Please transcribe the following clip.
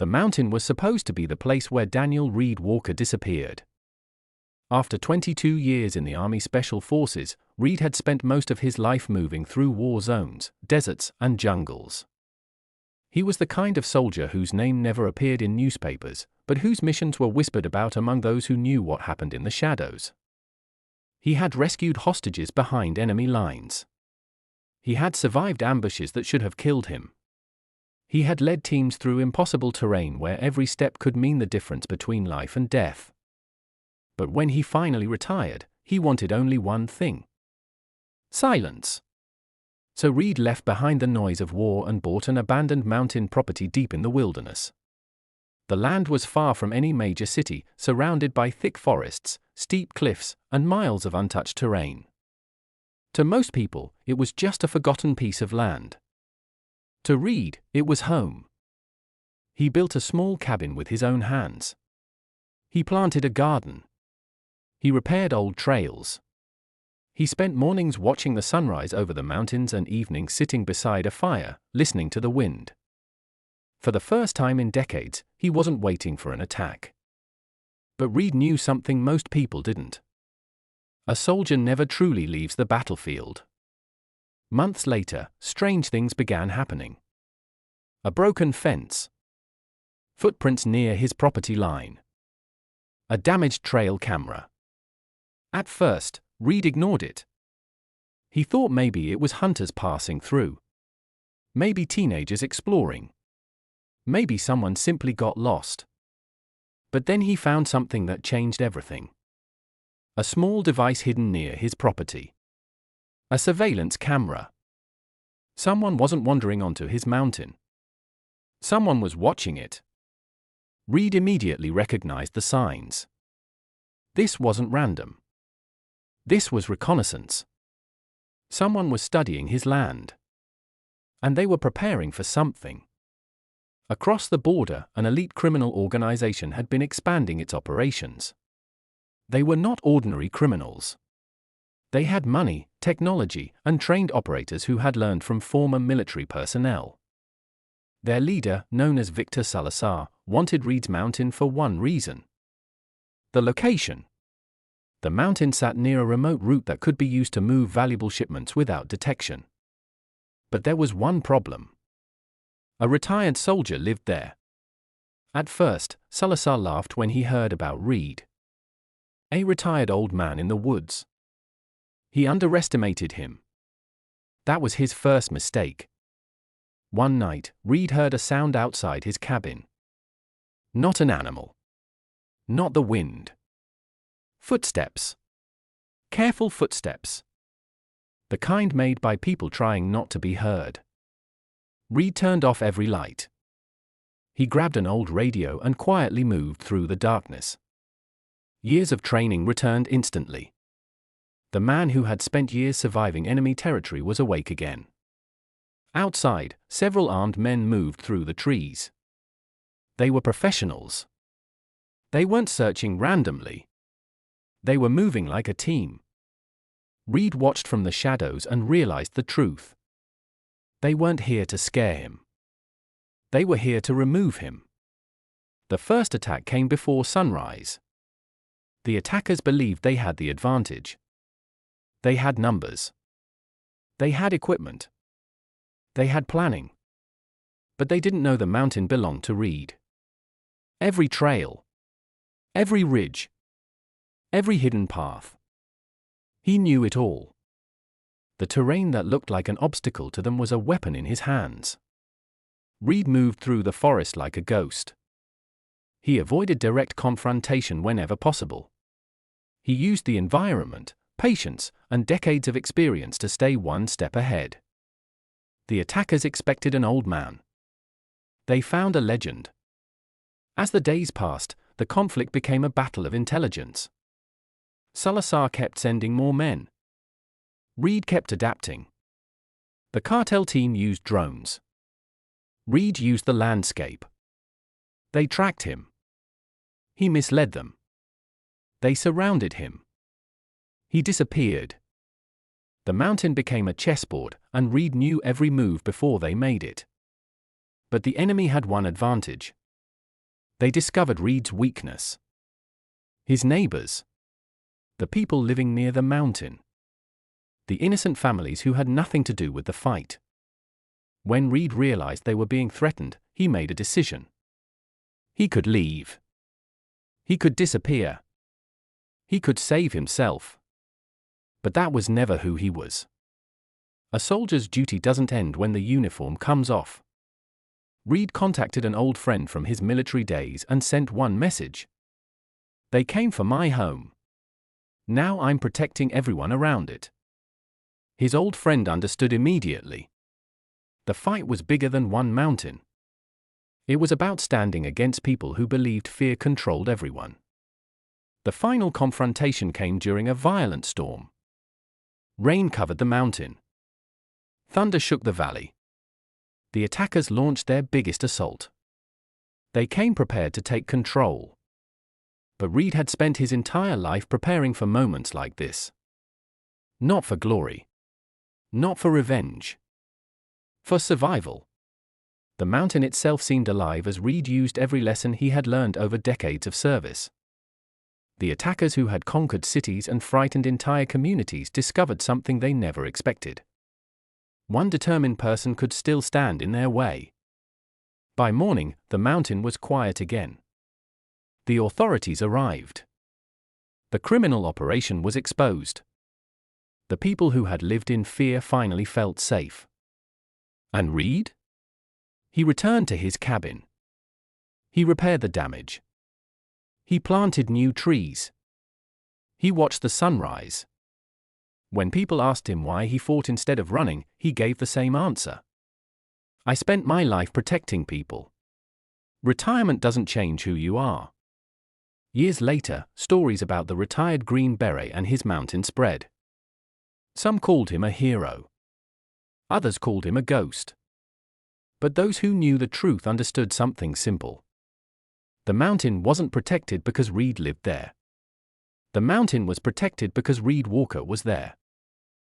The mountain was supposed to be the place where Daniel Reed Walker disappeared. After 22 years in the Army Special Forces, Reed had spent most of his life moving through war zones, deserts, and jungles. He was the kind of soldier whose name never appeared in newspapers, but whose missions were whispered about among those who knew what happened in the shadows. He had rescued hostages behind enemy lines. He had survived ambushes that should have killed him. He had led teams through impossible terrain where every step could mean the difference between life and death. But when he finally retired, he wanted only one thing: silence. So Reed left behind the noise of war and bought an abandoned mountain property deep in the wilderness. The land was far from any major city, surrounded by thick forests, steep cliffs, and miles of untouched terrain. To most people, it was just a forgotten piece of land. To Reed, it was home. He built a small cabin with his own hands. He planted a garden. He repaired old trails. He spent mornings watching the sunrise over the mountains and evenings sitting beside a fire, listening to the wind. For the first time in decades, he wasn't waiting for an attack. But Reed knew something most people didn't. A soldier never truly leaves the battlefield. Months later, strange things began happening. A broken fence. Footprints near his property line. A damaged trail camera. At first, Reed ignored it. He thought maybe it was hunters passing through. Maybe teenagers exploring. Maybe someone simply got lost. But then he found something that changed everything. A small device hidden near his property. A surveillance camera. Someone wasn't wandering onto his mountain. Someone was watching it. Reed immediately recognized the signs. This wasn't random. This was reconnaissance. Someone was studying his land. And they were preparing for something. Across the border, an elite criminal organization had been expanding its operations. They were not ordinary criminals. They had money, technology, and trained operators who had learned from former military personnel. Their leader, known as Victor Salazar, wanted Reed's mountain for one reason: the location. The mountain sat near a remote route that could be used to move valuable shipments without detection. But there was one problem. A retired soldier lived there. At first, Salazar laughed when he heard about Reed. A retired old man in the woods. He underestimated him. That was his first mistake. One night, Reed heard a sound outside his cabin. Not an animal. Not the wind. Footsteps. Careful footsteps. The kind made by people trying not to be heard. Reed turned off every light. He grabbed an old radio and quietly moved through the darkness. Years of training returned instantly. The man who had spent years surviving enemy territory was awake again. Outside, several armed men moved through the trees. They were professionals. They weren't searching randomly. They were moving like a team. Reed watched from the shadows and realized the truth. They weren't here to scare him. They were here to remove him. The first attack came before sunrise. The attackers believed they had the advantage. They had numbers. They had equipment. They had planning. But they didn't know the mountain belonged to Reed. Every trail. Every ridge. Every hidden path. He knew it all. The terrain that looked like an obstacle to them was a weapon in his hands. Reed moved through the forest like a ghost. He avoided direct confrontation whenever possible. He used the environment, patience, and decades of experience to stay one step ahead. The attackers expected an old man. They found a legend. As the days passed, the conflict became a battle of intelligence. Salazar kept sending more men. Reed kept adapting. The cartel team used drones. Reed used the landscape. They tracked him. He misled them. They surrounded him. He disappeared. The mountain became a chessboard, and Reed knew every move before they made it. But the enemy had one advantage. They discovered Reed's weakness. His neighbors. The people living near the mountain. The innocent families who had nothing to do with the fight. When Reed realized they were being threatened, he made a decision. He could leave. He could disappear. He could save himself. But that was never who he was. A soldier's duty doesn't end when the uniform comes off. Reed contacted an old friend from his military days and sent one message. They came for my home. Now I'm protecting everyone around it. His old friend understood immediately. The fight was bigger than one mountain. It was about standing against people who believed fear controlled everyone. The final confrontation came during a violent storm. Rain covered the mountain. Thunder shook the valley. The attackers launched their biggest assault. They came prepared to take control. But Reed had spent his entire life preparing for moments like this. Not for glory. Not for revenge. For survival. The mountain itself seemed alive as Reed used every lesson he had learned over decades of service. The attackers who had conquered cities and frightened entire communities discovered something they never expected. One determined person could still stand in their way. By morning, the mountain was quiet again. The authorities arrived. The criminal operation was exposed. The people who had lived in fear finally felt safe. And Reed? He returned to his cabin. He repaired the damage. He planted new trees. He watched the sunrise. When people asked him why he fought instead of running, he gave the same answer. I spent my life protecting people. Retirement doesn't change who you are. Years later, stories about the retired Green Beret and his mountain spread. Some called him a hero. Others called him a ghost. But those who knew the truth understood something simple. The mountain wasn't protected because Reed lived there. The mountain was protected because Reed Walker was there.